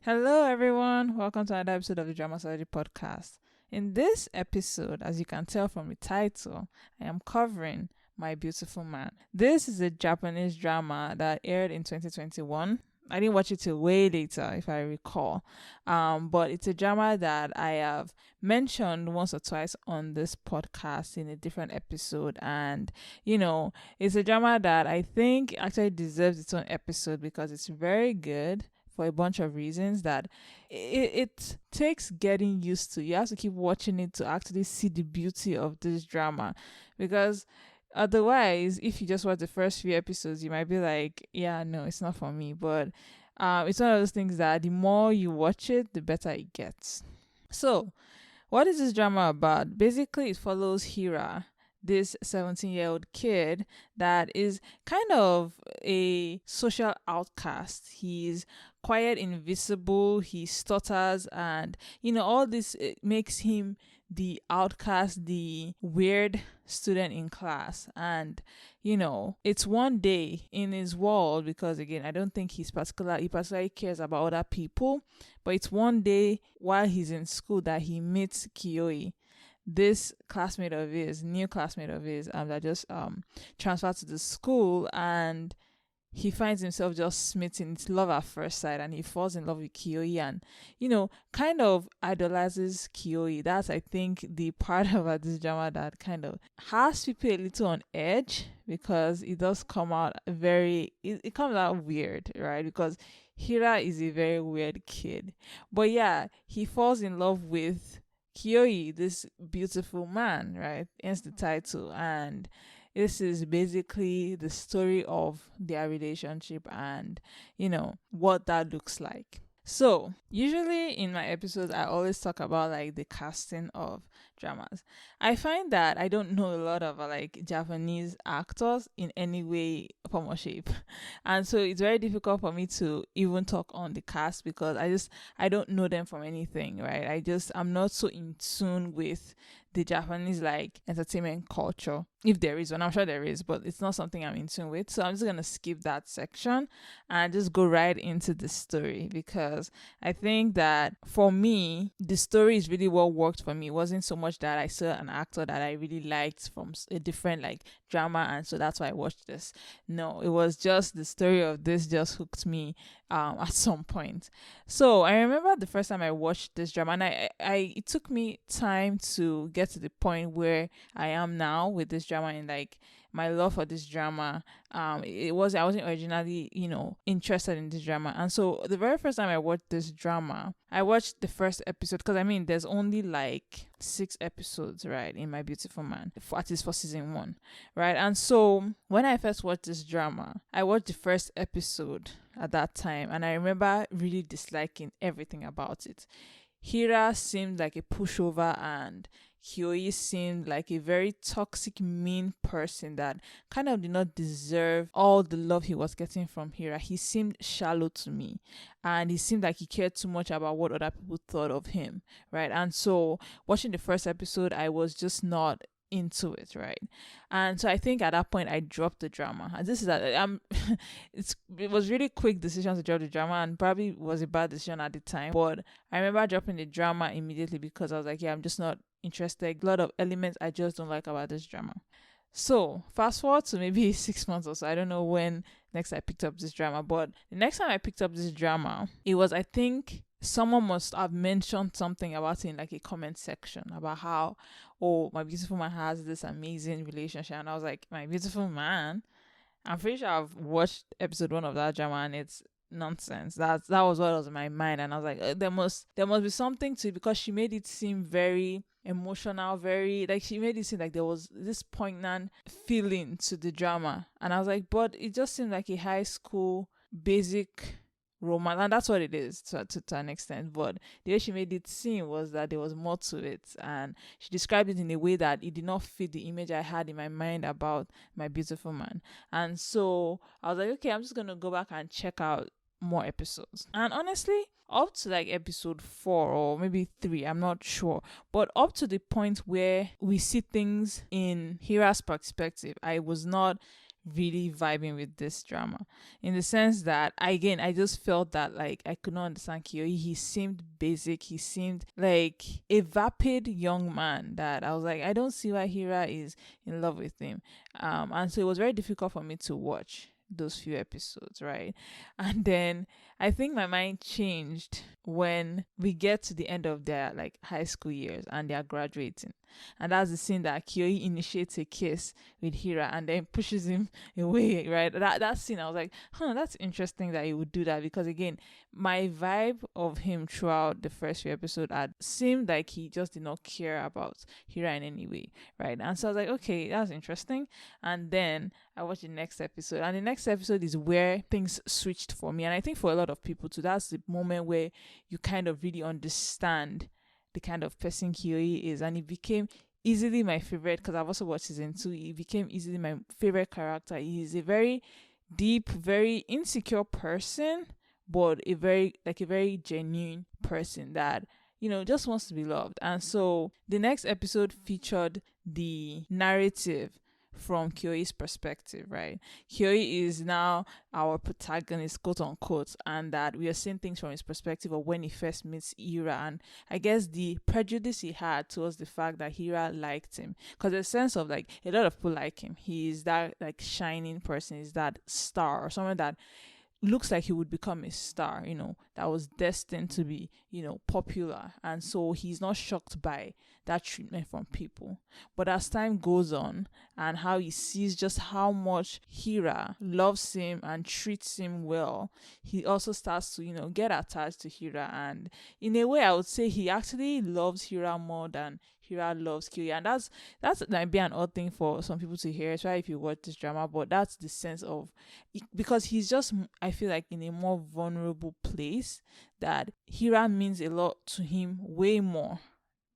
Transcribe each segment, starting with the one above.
Hello, everyone. Welcome to another episode of the Dramatology Podcast. In this episode, as you can tell from the title, I am covering My Beautiful Man. This is a Japanese drama that aired in 2021. I didn't watch it till way later, if I recall. But it's a drama that I have mentioned once or twice on this podcast in a different episode. And, it's a drama that I think actually deserves its own episode because it's very good for a bunch of reasons that it takes getting used to. You have to keep watching it to actually see the beauty of this drama, because otherwise, if you just watch the first few episodes, you might be like, yeah, no, it's not for me. But it's one of those things that the more you watch it, the better it gets. So what is this drama about? Basically, it follows Hira, this 17-year-old kid that is kind of a social outcast. He's quiet, invisible, he stutters, and all this makes him the outcast, the weird student in class. And it's one day in his world, because again, I don't think he particularly cares about other people, but it's one day while he's in school that he meets Kiyoi, this classmate of his, new classmate of his, that just transferred to the school. And he finds himself just smitten. It's love at first sight, and he falls in love with Kiyoi, and kind of idolizes Kiyoi. That's, I think, the part about this drama that kind of has people a little on edge, because it does come out it comes out weird, right? Because Hira is a very weird kid. But yeah, he falls in love with Kiyoi, this beautiful man, right? Hence the title. And this is basically the story of their relationship and, what that looks like. So, usually in my episodes, I always talk about like the casting of dramas. I find that I don't know a lot of like Japanese actors in any way, form, or shape. And so it's very difficult for me to even talk on the cast, because I don't know them from anything, right? I'm not so in tune with the Japanese like entertainment culture, if there is one. I'm sure there is, but it's not something I'm in tune with. So I'm just gonna skip that section and just go right into the story, because I think that for me, the story is really what worked for me. It wasn't so much that I saw an actor that I really liked from a different like drama, and so that's why I watched this. No, it was just the story of this just hooked me at some point. So I remember the first time I watched this drama, and it took me time to get to the point where I am now with this drama, and like my love for this drama. I wasn't originally, interested in this drama. And so the very first time I watched this drama, I watched the first episode, because there's only like 6 episodes, right, in My Beautiful Man, at least for season 1, right? And so when I first watched this drama, I watched the first episode at that time, and I remember really disliking everything about it. Hira seemed like a pushover, and Kiyoi seemed like a very toxic, mean person that kind of did not deserve all the love he was getting from Hira. He seemed shallow to me, and he seemed like he cared too much about what other people thought of him, right? And so watching the first episode, I was just not into it, right? And so I think at that point I dropped the drama. And this is it was really quick decision to drop the drama, and probably was a bad decision at the time, but I remember dropping the drama immediately, because I was like, yeah, I'm just not interested. A lot of elements I just don't like about this drama. So fast forward to maybe 6 months or so. I don't know when next I picked up this drama, but the next time I picked up this drama, it was, I think, someone must have mentioned something about it in like a comment section about how, oh, My Beautiful Man has this amazing relationship. And I was like, My Beautiful Man? I'm pretty sure I've watched episode 1 of that drama, and it's nonsense. That was what was in my mind. And I was like, there must be something to it, because she made it seem very emotional, very like, she made it seem like there was this poignant feeling to the drama. And I was like, but it just seemed like a high school basic romance, and that's what it is to an extent. But the way she made it seem was that there was more to it, and she described it in a way that it did not fit the image I had in my mind about My Beautiful Man. And so I was like, okay, I'm just gonna go back and check out more episodes. And honestly, up to like episode 4 or maybe 3, I'm not sure, but up to the point where we see things in Hira's perspective, I was not really vibing with this drama, in the sense that, again, I just felt that like I could not understand Kiyoi. He seemed basic. He seemed like a vapid young man that I was like, I don't see why Hira is in love with him. And so it was very difficult for me to watch those few episodes, right? And then I think my mind changed when we get to the end of their like high school years and they are graduating. And that's the scene that Kiyoi initiates a kiss with Hira and then pushes him away, right? That scene, I was like, that's interesting that he would do that, because again, my vibe of him throughout the first few episodes had seemed like he just did not care about Hira in any way, right? And so I was like, okay, that's interesting. And then I watched the next episode, and the next episode is where things switched for me, and I think for a lot of people too. That's the moment where you kind of really understand the kind of person Kiyoi is, and it became easily my favorite because I've also watched season 2. He became easily my favorite character. He's a very deep, very insecure person, but a very genuine person that just wants to be loved. And so the next episode featured the narrative from Kyoi's perspective, right? Kyoi is now our protagonist, quote unquote, and that we are seeing things from his perspective of when he first meets Hira, and I guess the prejudice he had towards the fact that Hira liked him, because there's a sense of like a lot of people like him. He is that like shining person, is that star or someone that looks like he would become a star, that was destined to be, popular. And so he's not shocked by that treatment from people. But as time goes on and how he sees just how much Hira loves him and treats him well, he also starts to, get attached to Hira. And in a way, I would say he actually loves Hira more than Hira loves Kiyoi. And that's might be an odd thing for some people to hear, especially if you watch this drama, but that's the sense of, because he's just, I feel like, in a more vulnerable place, that Hira means a lot to him, way more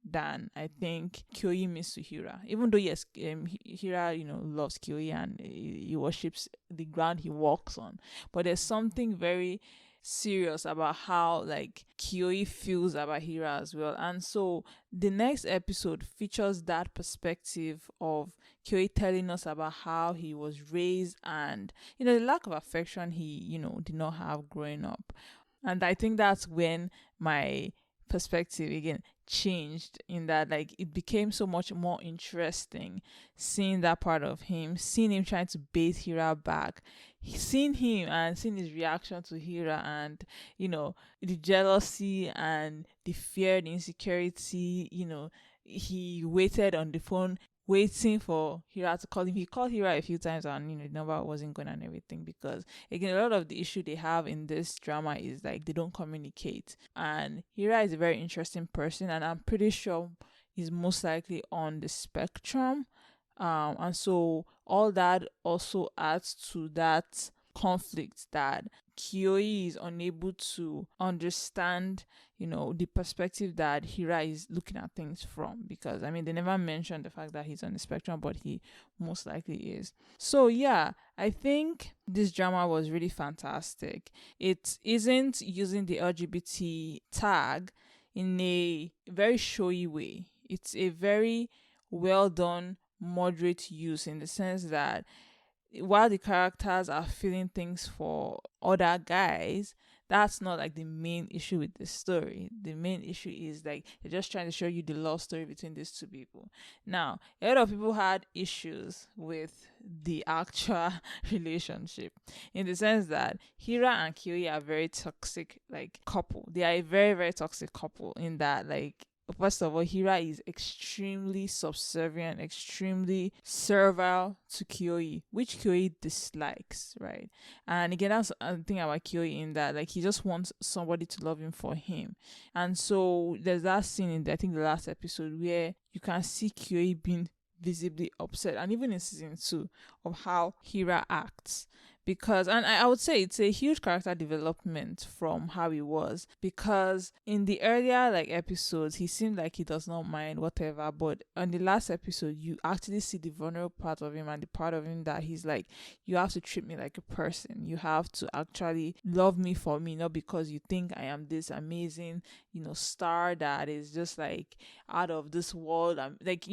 than I think Kiyoi means to Hira. Even though yes, Hira loves Kiyoi and he worships the ground he walks on, but there's something very serious about how like Kiyoi feels about Hira as well. And so the next episode features that perspective of Kiyoi telling us about how he was raised and the lack of affection he did not have growing up. And I think that's when my perspective again changed, in that like it became so much more interesting seeing that part of him, seeing him trying to bait Hira back, seeing him and seeing his reaction to Hira, and the jealousy and the fear, the insecurity. He waited on the phone waiting for Hira to call him. He called Hira a few times and the number wasn't going and everything, because again, a lot of the issue they have in this drama is like they don't communicate. And Hira is a very interesting person, and I'm pretty sure he's most likely on the spectrum. And so all that also adds to that conflict, that Kiyoi is unable to understand the perspective that Hira is looking at things from, because they never mentioned the fact that he's on the spectrum, but he most likely is. So yeah, I think this drama was really fantastic. It isn't using the LGBT tag in a very showy way. It's a very well done moderate use, in the sense that while the characters are feeling things for other guys, that's not like the main issue with the story. The main issue is like they're just trying to show you the love story between these two people. Now, a lot of people had issues with the actual relationship, in the sense that Hira and Kiyoi are very toxic like couple. They are a very, very toxic couple, in that like, first of all, Hira is extremely subservient, extremely servile to Kiyoi, which Kiyoi dislikes, right? And again, that's the thing about Kiyoi, in that like he just wants somebody to love him for him. And so there's that scene in I think the last episode where you can see Kiyoi being visibly upset, and even in season 2, of how Hira acts, because, and I would say it's a huge character development from how he was, because in the earlier like episodes he seemed like he does not mind whatever, but on the last episode you actually see the vulnerable part of him and the part of him that he's like, you have to treat me like a person, you have to actually love me for me, not because you think I am this amazing, star that is just like out of this world. Like,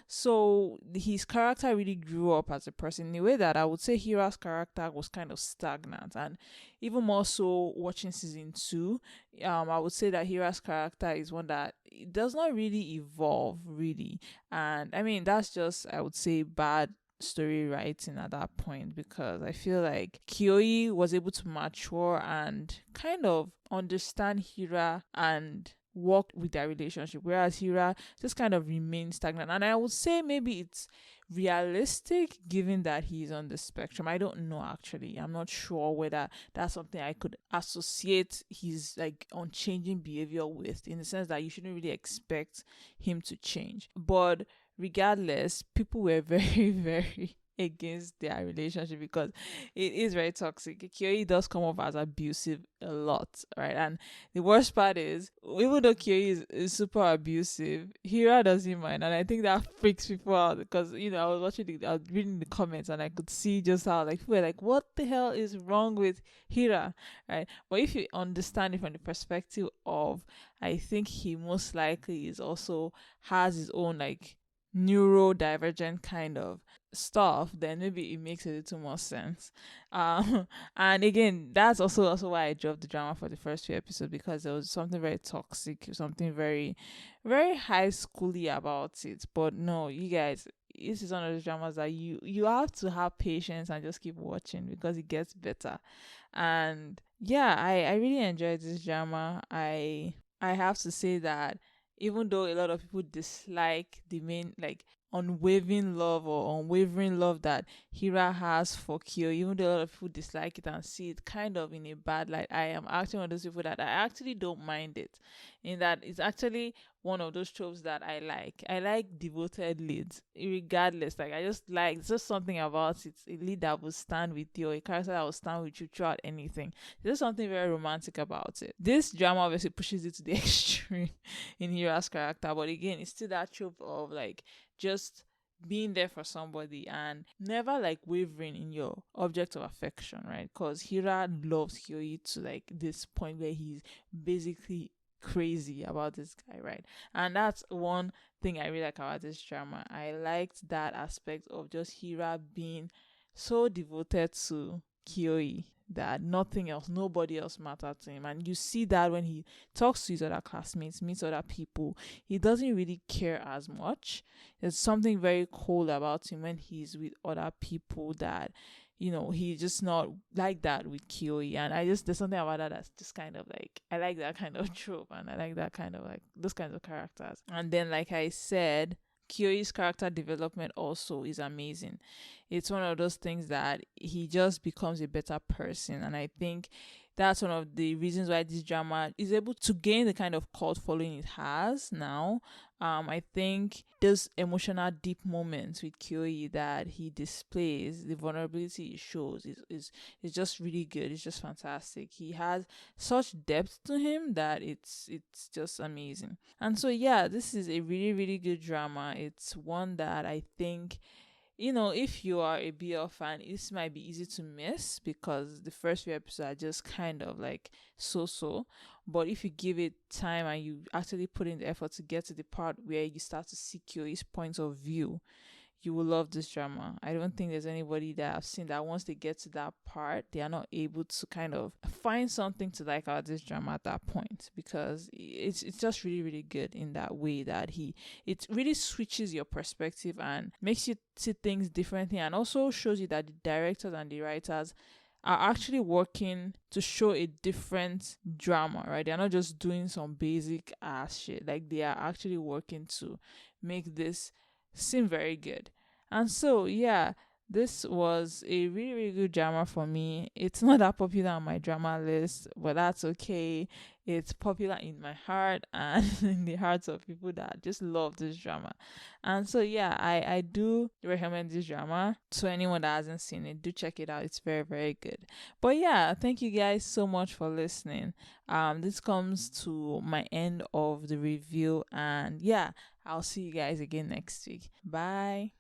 so his character really grew up as a person in a way that I would say Hira's character was kind of stagnant. And even more so watching season 2, I would say that Hira's character is one that it does not really evolve really. And I mean, that's just, I would say, bad story writing at that point, because I feel like Kiyoi was able to mature and kind of understand Hira and work with their relationship, whereas Hira just kind of remains stagnant. And I would say maybe it's realistic given that he's on the spectrum. I don't know, actually. I'm not sure whether that's something I could associate his like unchanging behavior with, in the sense that you shouldn't really expect him to change. But regardless, people were very, very against their relationship because it is very toxic. Kiyoi does come off as abusive a lot, right? And the worst part is, even though Kiyoi is super abusive, Hira doesn't mind, and I think that freaks people out because I was reading the comments and I could see just how like people were like, what the hell is wrong with Hira, right? But if you understand it from the perspective of, I think he most likely is also has his own like neurodivergent kind of stuff, then maybe it makes a little more sense. And again, that's also why I dropped the drama for the first few episodes, because there was something very toxic, something very, very high schooly about it. But no, you guys, this is one of those dramas that you have to have patience and just keep watching because it gets better. And yeah, I really enjoyed this drama. I have to say that even though a lot of people dislike the main like unwavering love that Hira has for Kyo, even though a lot of people dislike it and see it kind of in a bad light, I am actually one of those people that I actually don't mind it, in that it's actually one of those tropes that I like. I like devoted leads, regardless. Like, I just like, it's just something about it. A lead that will stand with you, a character that will stand with you throughout anything. There's something very romantic about it. This drama obviously pushes it to the extreme in Hira's character, but again, it's still that trope of like just being there for somebody and never like wavering in your object of affection, right? Because Hira loves Kiyoi to like this point where he's basically crazy about this guy, right? And that's one thing I really like about this drama. I liked that aspect of just Hira being so devoted to Kiyoi that nothing else, nobody else mattered to him. And you see that when he talks to his other classmates, meets other people, he doesn't really care as much. There's something very cool about him when he's with other people that, he's just not like that with Kiyoi. And there's something about that that's just kind of like, I like that kind of trope, and I like that kind of like those kinds of characters. And then, like I said, Kiyoi's character development also is amazing. It's one of those things that he just becomes a better person, and I think that's one of the reasons why this drama is able to gain the kind of cult following it has now. I think those emotional deep moments with Kiyoi that he displays, the vulnerability he shows is just really good. It's just fantastic. He has such depth to him that it's just amazing. And so yeah, this is a really, really good drama. It's one that I think, if you are a BL fan, this might be easy to miss because the first few episodes are just kind of like so. But if you give it time and you actually put in the effort to get to the part where you start to see Kyoi's point of view, you will love this drama. I don't think there's anybody that I've seen that once they get to that part, they are not able to kind of find something to like about this drama at that point, because it's just really, really good in that way that it really switches your perspective and makes you see things differently, and also shows you that the directors and the writers are actually working to show a different drama, right? They're not just doing some basic ass shit. Like, they are actually working to make this seem very good. And so yeah, This was a really, really good drama for me. It's not that popular on my drama list, but that's okay. It's popular in my heart and in the hearts of people that just love this drama. And so yeah, I do recommend this drama to anyone that hasn't seen it. Do check it out. It's very, very good. But yeah, thank you guys so much for listening. This comes to my end of the review, and yeah, I'll see you guys again next week. Bye.